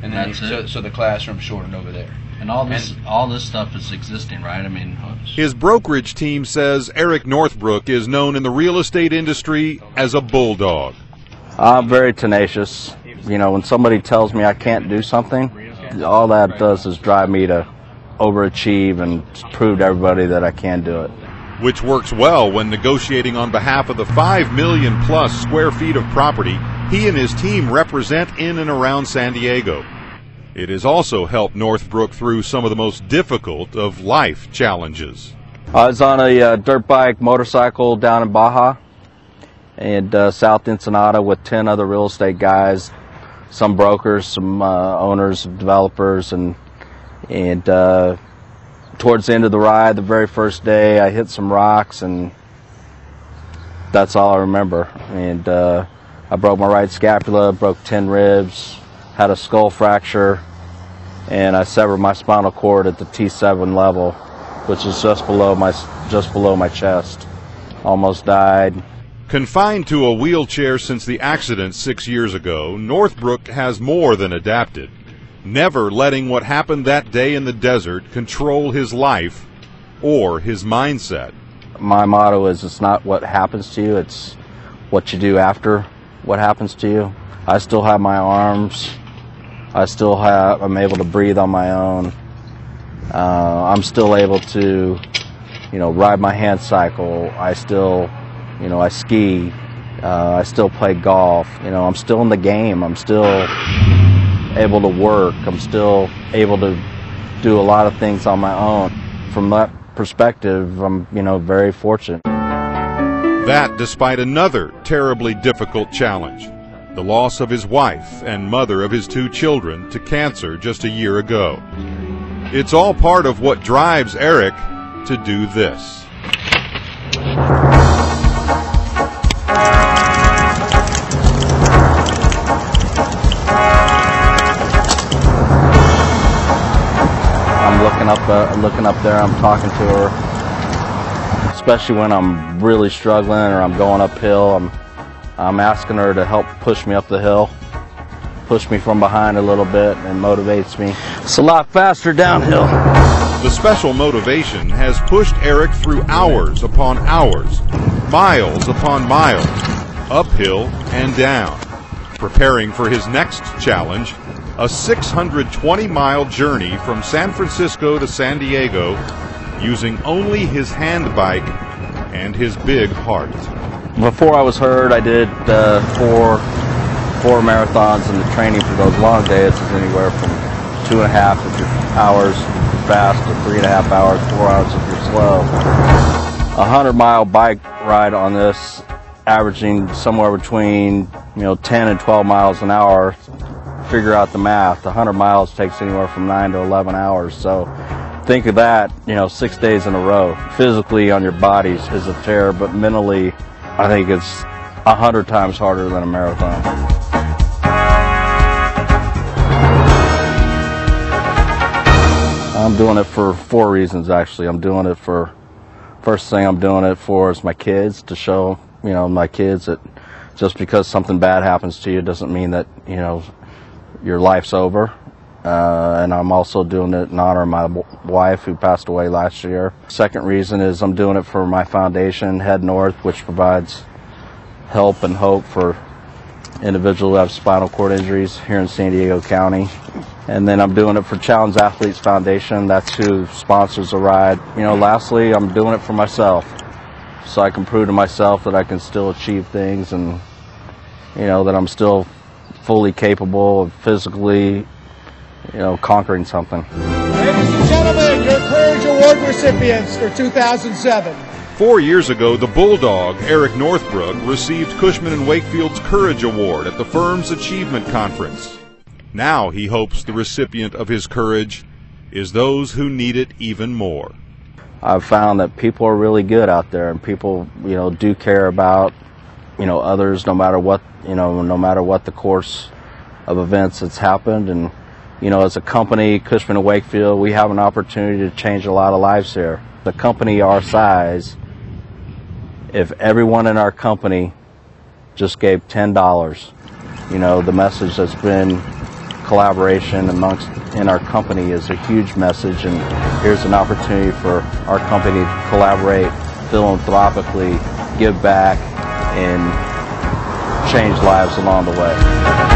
And then so the classroom's shortened over there. And all this stuff is existing, right? I mean, his brokerage team says Eric Northbrook is known in the real estate industry as a bulldog. I'm very tenacious. You know, when somebody tells me I can't do something, all that does is drive me to overachieve and prove to everybody that I can do it. Which works well when negotiating on behalf of the 5 million plus square feet of property he and his team represent in and around San Diego. It has also helped Northbrook through some of the most difficult of life challenges. I was on a dirt bike motorcycle down in Baja and South Ensenada with 10 other real estate guys, some brokers, some owners, developers, and towards the end of the ride, the very first day, I hit some rocks, and that's all I remember. And I broke my right scapula, broke 10 ribs, had a skull fracture, and I severed my spinal cord at the T7 level, which is just below my chest. Almost died. Confined to a wheelchair since the accident 6 years ago, Northbrook has more than adapted, never letting what happened that day in the desert control his life or his mindset. My motto is, it's not what happens to you, it's what you do after what happens to you. I still have my arms. I'm able to breathe on my own. I'm still able to, ride my hand cycle. I still, I ski. I still play golf. I'm still in the game. I'm still able to work. I'm still able to do a lot of things on my own. From that perspective, I'm, very fortunate. That despite another terribly difficult challenge, the loss of his wife and mother of his 2 children to cancer just a year ago. It's all part of what drives Eric to do this. I'm looking up there, I'm talking to her, especially when I'm really struggling or I'm going uphill. I'm asking her to help push me up the hill, push me from behind a little bit, and motivates me. It's a lot faster downhill. The special motivation has pushed Eric through hours upon hours, miles upon miles, uphill and down, preparing for his next challenge, a 620-mile journey from San Francisco to San Diego, using only his hand bike and his big heart. Before I was hurt, I did four marathons, and the training for those long days is anywhere from 2.5 hours if you're fast to 3.5 hours, 4 hours if you're slow. A 100-mile bike ride on this, averaging somewhere between 10 and 12 miles an hour. Figure out the math. 100 miles takes anywhere from 9 to 11 hours. So think of that, 6 days in a row. Physically on your body is a tear, but mentally, I think it's 100 times harder than a marathon. I'm doing it for 4 reasons, actually. First thing I'm doing it for is my kids, to show, my kids that just because something bad happens to you doesn't mean that, your life's over. And I'm also doing it in honor of my wife, who passed away last year. Second reason is I'm doing it for my foundation, Head North, which provides help and hope for individuals who have spinal cord injuries here in San Diego County. And then I'm doing it for Challenge Athletes Foundation. That's who sponsors the ride. Lastly, I'm doing it for myself, so I can prove to myself that I can still achieve things, and that I'm still fully capable of physically conquering something. Ladies and gentlemen, your Courage Award recipients for 2007. 4 years ago, the Bulldog, Eric Northbrook, received Cushman & Wakefield's Courage Award at the firm's Achievement Conference. Now he hopes the recipient of his courage is those who need it even more. I've found that people are really good out there, and people, do care about, others, no matter what the course of events that's happened. And as a company, Cushman & Wakefield, we have an opportunity to change a lot of lives here. The company our size, if everyone in our company just gave $10, the message that's been collaboration in our company is a huge message, and here's an opportunity for our company to collaborate philanthropically, give back, and change lives along the way.